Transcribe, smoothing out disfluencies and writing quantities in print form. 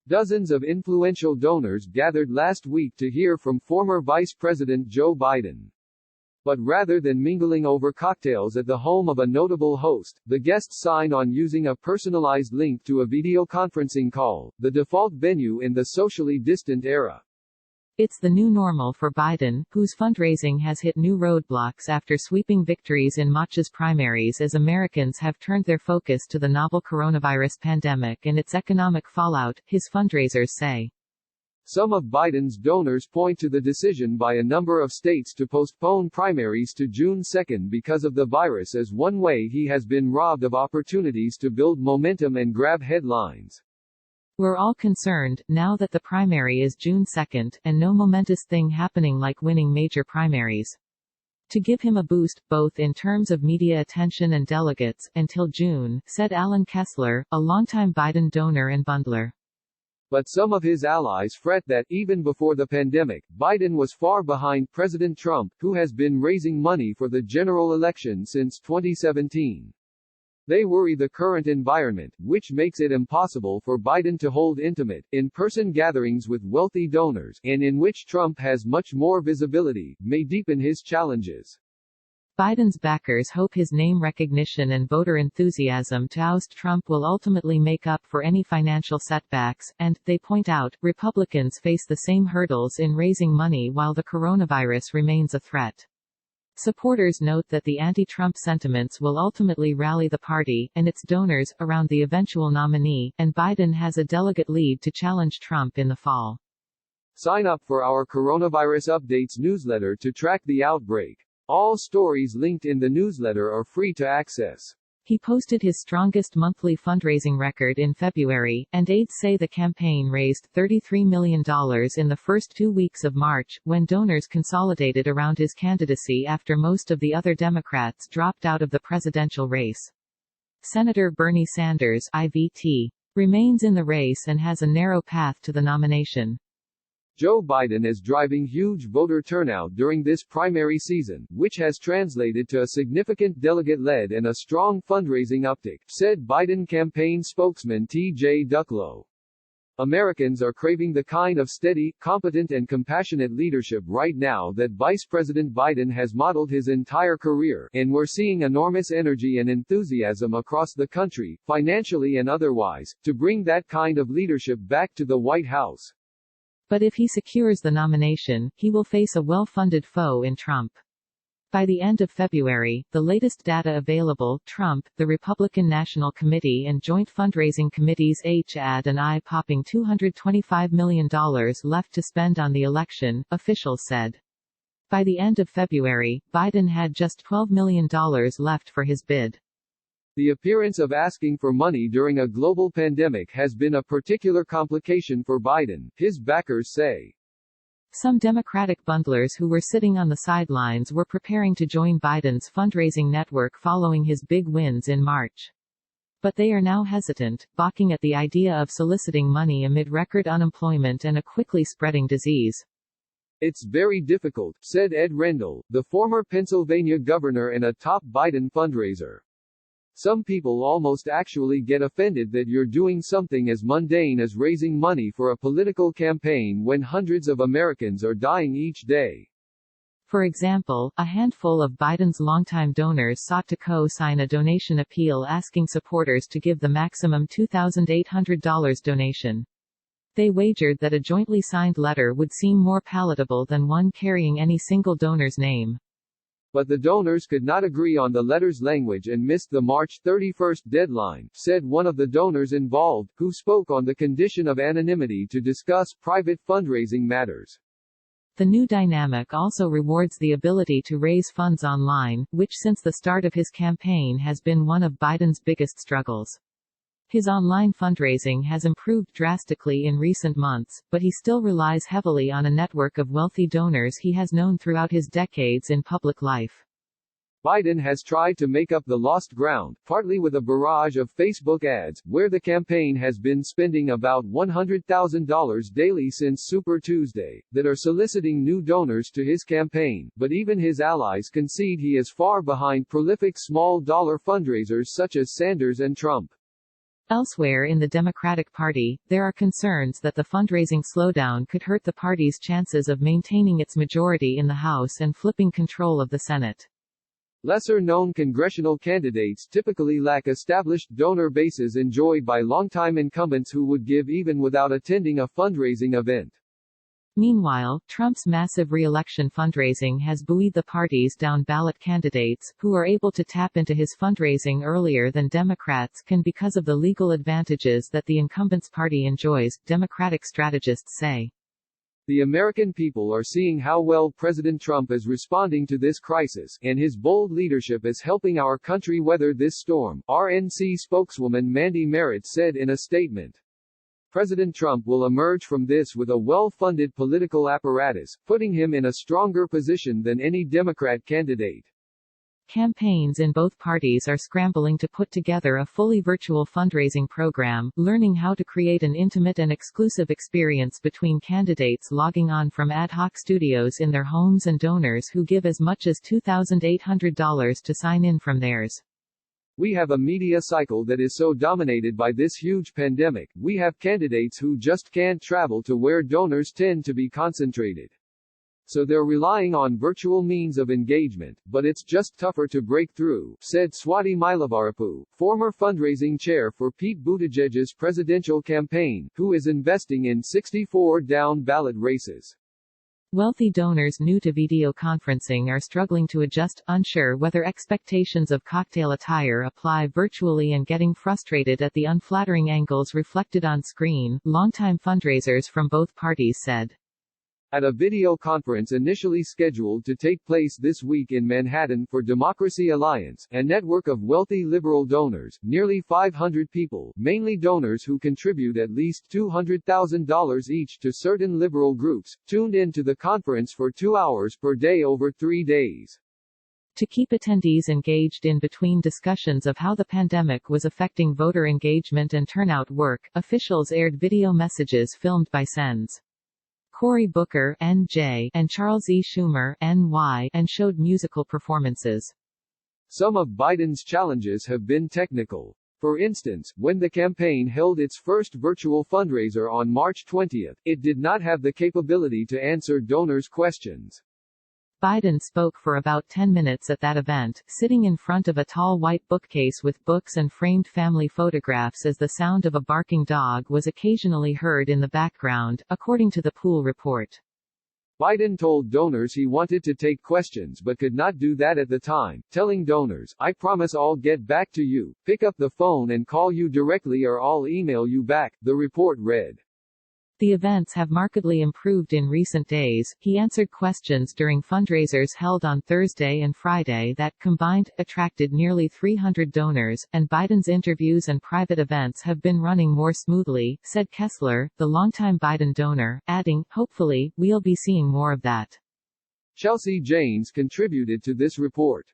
Dozens of influential donors gathered last week to hear from former Vice President Joe Biden. But rather than mingling over cocktails at the home of a notable host, the guests signed on using a personalized link to a videoconferencing call, the default venue in the socially distant era. It's the new normal for Biden, whose fundraising has hit new roadblocks after sweeping victories in March's primaries as Americans have turned their focus to the novel coronavirus pandemic and its economic fallout, his fundraisers say. Some of Biden's donors point to the decision by a number of states to postpone primaries to June 2 because of the virus as one way he has been robbed of opportunities to build momentum and grab headlines. We're all concerned, now that the primary is June 2, and no momentous thing happening like winning major primaries. To give him a boost, both in terms of media attention and delegates, until June, said Alan Kessler, a longtime Biden donor and bundler. But some of his allies fret that, even before the pandemic, Biden was far behind President Trump, who has been raising money for the general election since 2017. They worry the current environment, which makes it impossible for Biden to hold intimate, in-person gatherings with wealthy donors, and in which Trump has much more visibility, may deepen his challenges. Biden's backers hope his name recognition and voter enthusiasm to oust Trump will ultimately make up for any financial setbacks, and, they point out, Republicans face the same hurdles in raising money while the coronavirus remains a threat. Supporters note that the anti-Trump sentiments will ultimately rally the party, and its donors, around the eventual nominee, and Biden has a delegate lead to challenge Trump in the fall. Sign up for our Coronavirus Updates newsletter to track the outbreak. All stories linked in the newsletter are free to access. He posted his strongest monthly fundraising record in February, and aides say the campaign raised $33 million in the first 2 weeks of March, when donors consolidated around his candidacy after most of the other Democrats dropped out of the presidential race. Senator Bernie Sanders, IVT, remains in the race and has a narrow path to the nomination. Joe Biden is driving huge voter turnout during this primary season, which has translated to a significant delegate lead and a strong fundraising uptick, said Biden campaign spokesman T.J. Ducklow. Americans are craving the kind of steady, competent and compassionate leadership right now that Vice President Biden has modeled his entire career, and we're seeing enormous energy and enthusiasm across the country, financially and otherwise, to bring that kind of leadership back to the White House. But if he secures the nomination, he will face a well-funded foe in Trump. By the end of February, the latest data available, Trump, the Republican National Committee and joint fundraising committees had an eye-popping $225 million left to spend on the election, officials said. By the end of February, Biden had just $12 million left for his bid. The appearance of asking for money during a global pandemic has been a particular complication for Biden, his backers say. Some Democratic bundlers who were sitting on the sidelines were preparing to join Biden's fundraising network following his big wins in March. But they are now hesitant, balking at the idea of soliciting money amid record unemployment and a quickly spreading disease. It's very difficult, said Ed Rendell, the former Pennsylvania governor and a top Biden fundraiser. Some people almost actually get offended that you're doing something as mundane as raising money for a political campaign when hundreds of Americans are dying each day. For example, a handful of Biden's longtime donors sought to co-sign a donation appeal asking supporters to give the maximum $2,800 donation. They wagered that a jointly signed letter would seem more palatable than one carrying any single donor's name. But the donors could not agree on the letter's language and missed the March 31 deadline, said one of the donors involved, who spoke on the condition of anonymity to discuss private fundraising matters. The new dynamic also rewards the ability to raise funds online, which since the start of his campaign has been one of Biden's biggest struggles. His online fundraising has improved drastically in recent months, but he still relies heavily on a network of wealthy donors he has known throughout his decades in public life. Biden has tried to make up the lost ground, partly with a barrage of Facebook ads, where the campaign has been spending about $100,000 daily since Super Tuesday, that are soliciting new donors to his campaign, but even his allies concede he is far behind prolific small-dollar fundraisers such as Sanders and Trump. Elsewhere in the Democratic Party, there are concerns that the fundraising slowdown could hurt the party's chances of maintaining its majority in the House and flipping control of the Senate. Lesser-known congressional candidates typically lack established donor bases enjoyed by longtime incumbents who would give even without attending a fundraising event. Meanwhile, Trump's massive re-election fundraising has buoyed the party's down-ballot candidates, who are able to tap into his fundraising earlier than Democrats can because of the legal advantages that the incumbent's party enjoys, Democratic strategists say. The American people are seeing how well President Trump is responding to this crisis, and his bold leadership is helping our country weather this storm, RNC spokeswoman Mandy Merritt said in a statement. President Trump will emerge from this with a well-funded political apparatus, putting him in a stronger position than any Democrat candidate. Campaigns in both parties are scrambling to put together a fully virtual fundraising program, learning how to create an intimate and exclusive experience between candidates logging on from ad hoc studios in their homes and donors who give as much as $2,800 to sign in from theirs. We have a media cycle that is so dominated by this huge pandemic, we have candidates who just can't travel to where donors tend to be concentrated. So they're relying on virtual means of engagement, but it's just tougher to break through, said Swati Mailavarapu, former fundraising chair for Pete Buttigieg's presidential campaign, who is investing in 64 down-ballot races. Wealthy donors new to video conferencing are struggling to adjust, unsure whether expectations of cocktail attire apply virtually and getting frustrated at the unflattering angles reflected on screen, longtime fundraisers from both parties said. At a video conference initially scheduled to take place this week in Manhattan for Democracy Alliance, a network of wealthy liberal donors, nearly 500 people, mainly donors who contribute at least $200,000 each to certain liberal groups, tuned in to the conference for 2 hours per day over 3 days. To keep attendees engaged in between discussions of how the pandemic was affecting voter engagement and turnout work, officials aired video messages filmed by Sens. Cory Booker, N.J., and Charles E. Schumer, N.Y., and showed musical performances. Some of Biden's challenges have been technical. For instance, when the campaign held its first virtual fundraiser on March 20, it did not have the capability to answer donors' questions. Biden spoke for about 10 minutes at that event, sitting in front of a tall white bookcase with books and framed family photographs as the sound of a barking dog was occasionally heard in the background, according to the Pool report. Biden told donors he wanted to take questions but could not do that at the time, telling donors, "I promise I'll get back to you, pick up the phone and call you directly or I'll email you back," the report read. The events have markedly improved in recent days. He answered questions during fundraisers held on Thursday and Friday that, combined, attracted nearly 300 donors, and Biden's interviews and private events have been running more smoothly, said Kessler, the longtime Biden donor, adding, "Hopefully, we'll be seeing more of that." Chelsea Janes contributed to this report.